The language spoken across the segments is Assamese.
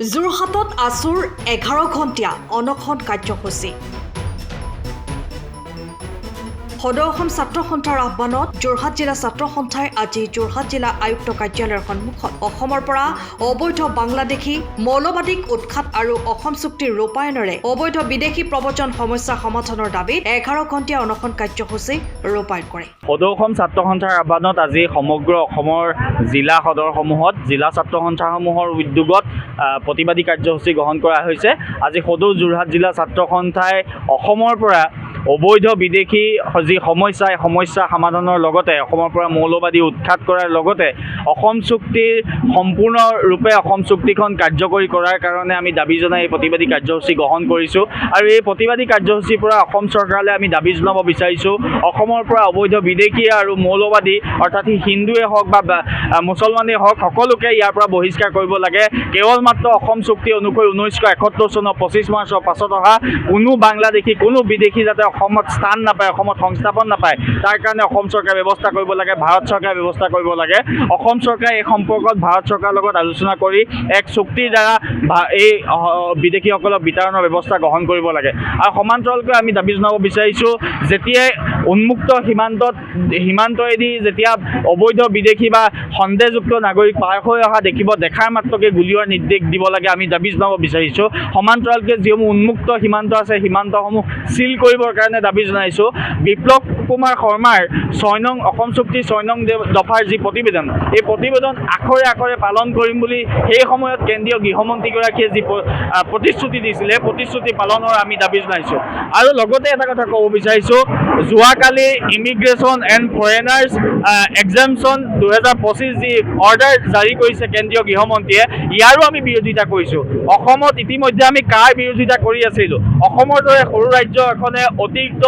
যোৰহাটত আছুৰ 11 ঘণ্টীয়া অনশন কাৰ্যসূচী। সদৌ অসম ছাত্ৰ সন্থাৰ আহ্বানত যোৰহাট জিলা ছাত্ৰ সন্থাই আজি যোৰহাট জিলা আয়ুক্ত কাৰ্যালয়ৰ সন্মুখত অসমৰ পৰা অবৈধ বাংলাদেশী মৌলবাদীক উৎখাত আৰু অসম চুক্তিৰ ৰূপায়ণৰে অবৈধ বিদেশী প্ৰৱজন সমস্যা সমাধানৰ দাবীত 11 ঘণ্টীয়া অনশন কাৰ্যসূচী ৰূপায়ণ কৰে। সদৌ অসম ছাত্ৰ সন্থাৰ আহ্বানত আজি সমগ্ৰ অসমৰ জিলা সদৰসমূহত জিলা ছাত্ৰ সন্থাসমূহৰ উদ্যোগত প্ৰতিবাদী কাৰ্যসূচী গ্ৰহণ কৰা হৈছে। আজি সদৌ যোৰহাট জিলা ছাত্ৰ সন্থাই অসমৰ পৰা অবৈধ বিদেশী যি সমস্যা সমাধানৰ লগতে অসমৰ পৰা মৌলবাদী উৎখাত কৰাৰ লগতে অসম চুক্তিৰ সম্পূৰ্ণৰূপে অসম চুক্তিখন কাৰ্যকৰী কৰাৰ কাৰণে আমি দাবী জনাই এই প্ৰতিবাদী কাৰ্যসূচী গ্ৰহণ কৰিছোঁ। আৰু এই প্ৰতিবাদী কাৰ্যসূচীৰ পৰা অসম চৰকাৰলৈ আমি দাবী জনাব বিচাৰিছোঁ, অসমৰ পৰা অবৈধ বিদেশী আৰু মৌলবাদী অৰ্থাৎ হিন্দুৱে হওক বা মুছলমানেই হওক সকলোকে ইয়াৰ পৰা বহিষ্কাৰ কৰিব লাগে। কেৱল মাত্ৰ অসম চুক্তি অনুসৰি 1971 চনৰ 25 মাৰ্চৰ পাছত অহা কোনো বাংলাদেশী কোনো বিদেশী যাতে অসমত স্থান নাপায়, অসমত সংস্থাপন নাপায়, তাৰ কাৰণে অসম চৰকাৰে ব্যৱস্থা কৰিব লাগে, ভাৰত চৰকাৰে ব্যৱস্থা কৰিব লাগে। অসম চৰকাৰে এই সম্পৰ্কত ভাৰত চৰকাৰৰ লগত আলোচনা কৰি এক চুক্তিৰ দ্বাৰা এই বিদেশীসকলক বিতৰণৰ ব্যৱস্থা গ্ৰহণ কৰিব লাগে। আৰু সমান্তৰালকৈ আমি দাবী জনাব বিচাৰিছোঁ, যেতিয়াই উন্মুক্ত সীমান্তৰেদি যেতিয়া অবৈধ বিদেশী বা সন্দেহযুক্ত নাগৰিক পাৰ হৈ অহা দেখাৰ মাত্ৰকে গুলীয়াৰ নিৰ্দেশ দিব লাগে, আমি দাবী জনাব বিচাৰিছোঁ। সমান্তৰালকৈ যিসমূহ উন্মুক্ত সীমান্ত আছে সীমান্তসমূহ চিল কৰিবৰ কাৰণে দাবী জনাইছোঁ। বিপ্লৱ কুমাৰ শৰ্মাৰ 6 নং অসম চুক্তিৰ 6 নং দফাৰ যি প্ৰতিবেদন, এই প্ৰতিবেদন আখৰে আখৰে পালন কৰিম বুলি সেই সময়ত কেন্দ্ৰীয় গৃহমন্ত্ৰীগৰাকীয়ে যি প্ৰতিশ্ৰুতি দিছিলে, প্ৰতিশ্ৰুতি পালনৰ আমি দাবী জনাইছোঁ। আৰু লগতে এটা কথা ক'ব বিচাৰিছোঁ, যোৱাকালি ইমিগ্ৰেশ্যন এণ্ড ফৰেনাৰ্ছ এক্সামশ্যন 2025 যি অৰ্ডাৰ জাৰি কৰিছে কেন্দ্ৰীয় গৃহমন্ত্ৰীয়ে, ইয়াৰো আমি বিৰোধিতা কৰিছোঁ। অসমত ইতিমধ্যে আমি কাৰ বিৰোধিতা কৰি আছিলোঁ? অসমৰ দৰে সৰু ৰাজ্য এখনে অতিৰিক্ত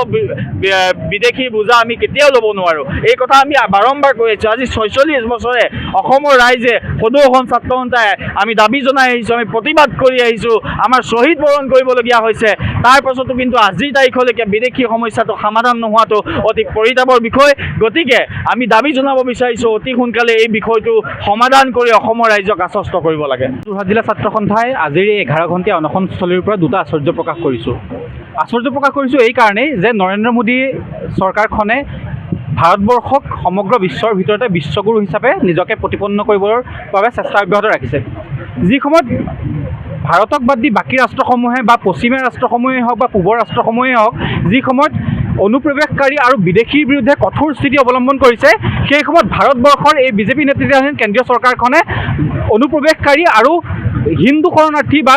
বিদেশী বোজা আমি কেতিয়াও ল'ব নোৱাৰোঁ, এই কথা আমি বাৰম্বাৰ কৈ আছোঁ। আজি 46 বছৰে অসমৰ ৰাইজে সদৌ অসম ছাত্ৰ সন্থাই আমি দাবী জনাই আহিছোঁ, আমি প্ৰতিবাদ কৰি আহিছোঁ, আমাৰ শ্বহীদ বৰণ কৰিবলগীয়া হৈছে। তাৰ পাছতো কিন্তু আজিৰ তাৰিখলৈকে বিদেশী সমস্যাটো সমাধান নোহোৱাটো অতি পৰিতাপৰ বিষয়। গতিকে আমি দাবী জনাব বিচাৰিছোঁ, অতি সোনকালে এই বিষয়টো সমাধান কৰি অসমৰ ৰাইজক আশ্বস্ত কৰিব লাগে। যোৰহাট জিলা ছাত্ৰ সন্থাই আজিৰ এই 11 ঘণ্টীয়া অনশনস্থলীৰ পৰা দুটা আশ্চৰ্য প্ৰকাশ কৰিছোঁ এই কাৰণেই যে নৰেন্দ্ৰ মোদী চৰকাৰখনে ভাৰতবৰ্ষক সমগ্ৰ বিশ্বৰ ভিতৰতে বিশ্বগুৰু হিচাপে নিজকে প্ৰতিপন্ন কৰিবৰ বাবে চেষ্টা অব্যাহত ৰাখিছে। যি সময়ত ভাৰতক বাদ দি বাকী ৰাষ্ট্ৰসমূহে বা পশ্চিমীয়া ৰাষ্ট্ৰসমূহেই হওক বা পূবৰ ৰাষ্ট্ৰসমূহেই হওক যি সময়ত অনুপ্ৰৱেশকাৰী আৰু বিদেশীৰ বিৰুদ্ধে কঠোৰ স্থিতি অৱলম্বন কৰিছে, সেই সময়ত ভাৰতবৰ্ষৰ এই বিজেপি নেতৃত্বাধীন কেন্দ্ৰীয় চৰকাৰখনে অনুপ্ৰৱেশকাৰী আৰু হিন্দু শৰণাৰ্থী বা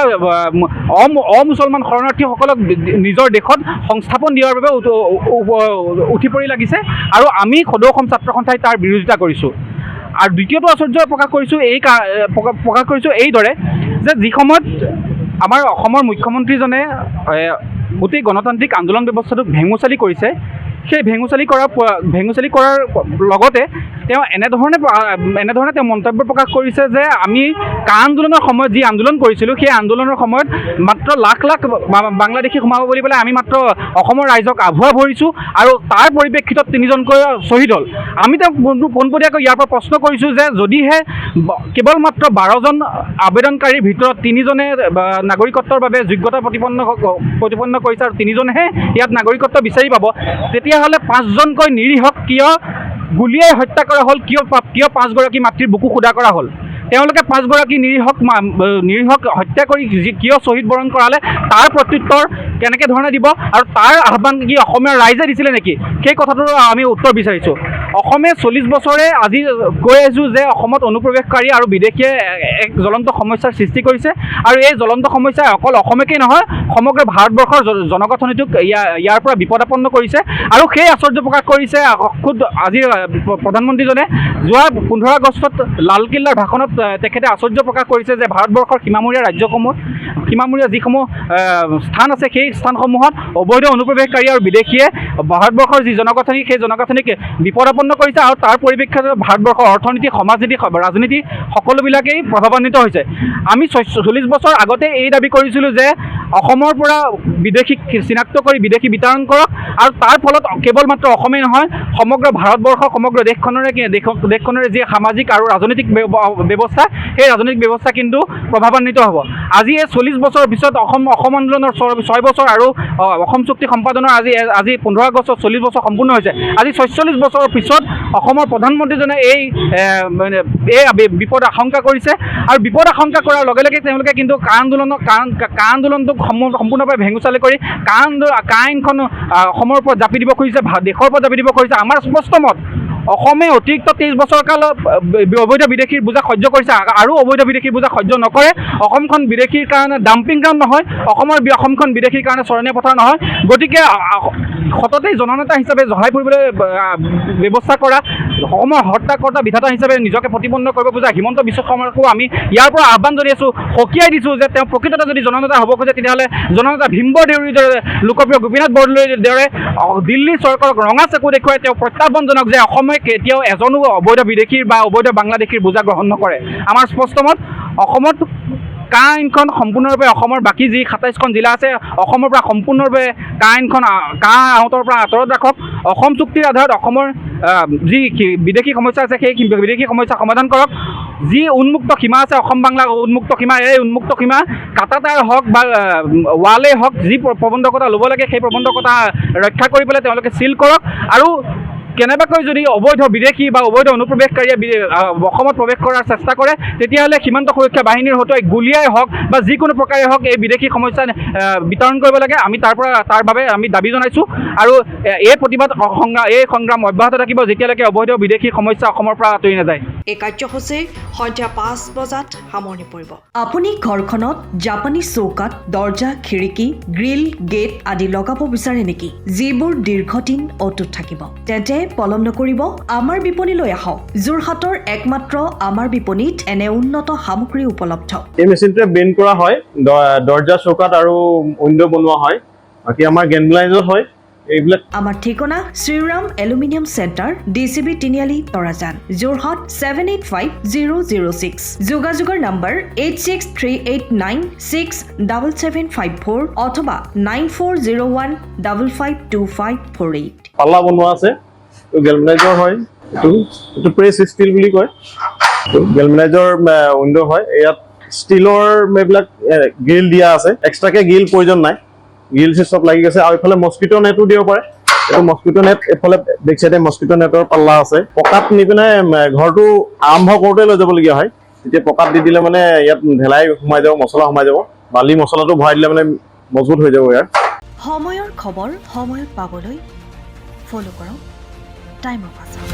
অমুছলমান শৰণাৰ্থীসকলক নিজৰ দেশত সংস্থাপন দিয়াৰ বাবে উঠি পৰি লাগিছে। আৰু আমি সদৌ অসম ছাত্ৰ সন্থাই তাৰ বিৰোধিতা কৰিছোঁ। আৰু দ্বিতীয়টো আশ্চৰ্য প্ৰকাশ কৰিছোঁ এইদৰে যে যি সময়ত আমাৰ অসমৰ মুখ্যমন্ত্ৰীজনে গোটেই গণতান্ত্ৰিক আন্দোলন ব্যৱস্থাটোক ভেঙুচালি কৰিছে, সেই ভেঙুচালি কৰাৰ লগতে তেওঁ এনেধৰণে তেওঁ মন্তব্য প্ৰকাশ কৰিছে যে আমি কা আন্দোলনৰ সময়ত যি আন্দোলন কৰিছিলোঁ, সেই আন্দোলনৰ সময়ত মাত্ৰ লাখ লাখ বাংলাদেশী সোমাব বুলি পেলাই আমি মাত্ৰ অসমৰ ৰাইজক আভুৱা ভৰিছোঁ আৰু তাৰ পৰিপ্ৰেক্ষিতত 3জনকৈ শ্বহীদ হ'ল। আমি তেওঁক পোনপটীয়াকৈ ইয়াৰ পৰা প্ৰশ্ন কৰিছোঁ যে যদিহে কেৱল মাত্ৰ 12জন আবেদনকাৰীৰ ভিতৰত 3জনে নাগৰিকত্বৰ বাবে যোগ্যতা প্ৰতিপন্ন কৰিছে আৰু 3জনেহে ইয়াত নাগৰিকত্ব বিচাৰি পাব, তেতিয়াহ'লে 5জনকৈ নিৰীহক কিয় গুলীয়াই হত্যা কৰা হ'ল? কিয় 5গৰাকী মাতৃৰ বুকু খুদা কৰা হ'ল? তেওঁলোকে 5গৰাকী নিৰীহক হত্যা কৰি কিয় শ্বহীদ বৰণ কৰালে? তাৰ প্ৰত্যুত্তৰ কেনেকৈ ধৰণে দিব আৰু তাৰ আহ্বান কি অসমীয়া ৰাইজে দিছিলে নেকি? সেই কথাটোৰ আমি উত্তৰ বিচাৰিছোঁ। অসমে 40 বছৰে আজি কৈ আছোঁ যে অসমত অনুপ্ৰৱেশকাৰী আৰু বিদেশীয়ে এক জ্বলন্ত সমস্যাৰ সৃষ্টি কৰিছে, আৰু এই জ্বলন্ত সমস্যাই অকল অসমকেই নহয় সমগ্ৰ ভাৰতবৰ্ষৰ জনগাঁথনিটোক ইয়াৰ পৰা বিপদাপন্ন কৰিছে। আৰু সেই আশ্চৰ্য প্ৰকাশ কৰিছে খুদ আজি প্ৰধানমন্ত্ৰীজনে যোৱা 15 আগষ্টত লালকিল্লাৰ ভাষণত তেখেতে আশ্চৰ্য প্ৰকাশ কৰিছে যে ভাৰতবৰ্ষৰ সীমামূৰীয়া যিসমূহ স্থান আছে, সেই স্থানসমূহত অবৈধ অনুপ্ৰৱেশকাৰী আৰু বিদেশীয়ে ভাৰতবৰ্ষৰ যি জনগাঁথনি, সেই জনগাঁথনিক বিপদাপন্ন কৰিছে। আৰু তাৰ পৰিপ্ৰেক্ষিতত ভাৰতবৰ্ষৰ অৰ্থনীতি, সমাজনীতি, ৰাজনীতি সকলোবিলাকেই প্ৰভাৱান্বিত হৈছে। আমি 40 বছৰ আগতে এই দাবী কৰিছিলোঁ যে অসমৰ পৰা বিদেশীক চিনাক্ত কৰি বিদেশী বিতৰণ কৰক আৰু তাৰ ফলত কেৱল মাত্ৰ অসমেই নহয় সমগ্ৰ ভাৰতবৰ্ষ সমগ্ৰ দেশখনৰে যি সামাজিক আৰু ৰাজনৈতিক ব্যৱস্থা সেই ৰাজনৈতিক ব্যৱস্থা কিন্তু প্ৰভাৱান্বিত হ'ব। আজি এই 40 বছৰৰ পিছত অসম আন্দোলনৰ 6 বছৰ আৰু অসম চুক্তি সম্পাদনৰ আজি 15 আগষ্টত 40 বছৰ সম্পূৰ্ণ হৈছে। আজি 46 বছৰৰ পিছত অসমৰ প্ৰধানমন্ত্ৰীজনে এই বিপদ আশংকা কৰিছে আৰু বিপদ আশংকা কৰাৰ লগে লগে তেওঁলোকে কিন্তু কা আন্দোলনটোক সম্পূৰ্ণভাৱে ভেঙুচালি কৰি কা আইনখন অসমৰ ওপৰত জাপি দিব খুজিছে, দেশৰ ওপৰত জাপি দিব খুজিছে। আমাৰ স্পষ্ট মত অসমে অতিৰিক্ত 23 বছৰ কাল অবৈধ বিদেশীৰ বোজা সহ্য কৰিছে আৰু অবৈধ বিদেশীৰ বোজা সহ্য নকৰে। অসমখন বিদেশীৰ কাৰণে ডাম্পিং গ্ৰাউণ্ড নহয়, অসমখন বিদেশীৰ কাৰণে চৰণীয়া পথাৰ নহয়। গতিকে সততেই জননেতা হিচাপে জহাই ফুৰিবলৈ ব্যৱস্থা কৰা অসমৰ হৰ্তাকৰ্তা বিধাতা হিচাপে নিজকে প্ৰতিপন্ন কৰিব খোজা হিমন্ত বিশ্ব শৰ্মাকো আমি ইয়াৰ পৰা আহ্বান জনাই আছোঁ, সকীয়াই দিছোঁ যে তেওঁ প্ৰকৃততে যদি জননেতা হ'ব খোজে তেতিয়াহ'লে জননেতা ভীমবৰ দেউৰীৰ দৰে লোকপ্ৰিয় গোপীনাথ বৰদলৈৰ দৰে দিল্লী চৰকাৰক ৰঙা চকু দেখুৱাই তেওঁ প্ৰত্যাহ্বান জনাওক যে অসমে কেতিয়াও এজনো অবৈধ বিদেশীৰ বা অবৈধ বাংলাদেশীৰ বোজা গ্ৰহণ নকৰে। আমাৰ স্পষ্ট মত অসমত কা আইনখন সম্পূৰ্ণৰূপে অসমৰ বাকী যি 27খন জিলা আছে অসমৰ পৰা সম্পূৰ্ণৰূপে কা আইনখন আহঁতৰ পৰা আঁতৰত ৰাখক। অসম চুক্তিৰ আধাৰত অসমৰ যি বিদেশী সমস্যা আছে সেই বিদেশী সমস্যা সমাধান কৰক। যি উন্মুক্ত সীমা আছে অসম বাংলা উন্মুক্ত সীমা, এই উন্মুক্ত সীমা কাটাতাৰ হওক বা ৱালেই হওক যি প্ৰবন্ধকতা ল'ব লাগে সেই প্ৰবন্ধকতা ৰক্ষা কৰি পেলাই তেওঁলোকে চিল কৰক। আৰু কেনেবাকৈ যদি অবৈধ বিদেশী বা অবৈধ অনুপ্ৰৱেশকাৰীয়ে অসমত প্ৰৱেশ কৰাৰ চেষ্টা কৰে তেতিয়াহ'লে সীমান্ত সুৰক্ষা বাহিনীৰ হতুৱাই গুলীয়াই হওক বা যিকোনো প্ৰকাৰে হওক এই বিদেশী সমস্যা বিতৰণ কৰিব লাগে। আমি তাৰ বাবে আমি দাবী জনাইছোঁ আৰু এই প্ৰতিবাদ সংগ্ৰাম অব্যাহত থাকিব যেতিয়ালৈকে অবৈধ বিদেশী সমস্যা অসমৰ পৰা আঁতৰি নাযায়। এই কাৰ্যসূচী সন্ধিয়া 5 বজাত সামৰণি পৰিব। আপুনি ঘৰখনত জাপানী চৌকাত দৰ্জা, খিৰিকী, গ্ৰিল, গেট আদি লগাব বিচাৰে নেকি? যিবোৰ দীৰ্ঘদিন অটুট থাকিব, তেন্তে পলম নকৰিব, আমাৰ বিপণীলৈ আহক। যোৰহাটৰ একমাত্ৰ আমাৰ বিপণীত এনে উন্নত সামগ্ৰী উপলব্ধ। এই মেচিনটোৱে বেণ্ড কৰা হয়, দৰ্জা চৌকাত আৰু উইণ্ডো বনোৱা হয়। বাকী আমাৰ গেনব্লাইজত হয় এইবিলাক। আমাৰ ঠিকনা শ্ৰীৰাম এলুমিনিয়াম চেণ্টাৰ, DCB তিনিআলি, তৰাজান, যোৰহাট 785006। যোগাযোগৰ নম্বৰ 8638967754 অথবা 9401552548। পাল্লা বনোৱা আছে, গেলভেনাইজৰ হয়। এইটো প্ৰেছ ষ্টীল বুলি কয়। গেলভেনাইজৰ উইণ্ডো হয়। ইয়াত ষ্টীলৰ এইবিলাক গ্ৰিল দিয়া আছে, এক্সট্ৰাকে গ্ৰিল প্ৰয়োজন নাই, গ্ৰিল চব লাগি গৈছে। আৰু এইফালে মস্কিটো নেটো দিব পাৰে। এইটো মস্কিটো নেট, এইফালে বেক চাইডে মস্কিটো নেটৰ পাল্লা আছে। পকাত নি পিনে ঘৰটো আৰম্ভ কৰোঁতে লৈ যাবলগীয়া হয়। তেতিয়া পকাত দি দিলে মানে ইয়াত ঢেলাই সোমাই যাব, মছলা সোমাই যাব। বালি মছলাটো ভৰাই দিলে মানে মজবুত হৈ যাব ইয়াৰ। সময়ৰ খবৰ সময়ত পাবলৈ ফ'ল' কৰক টাইম অফ আছাম।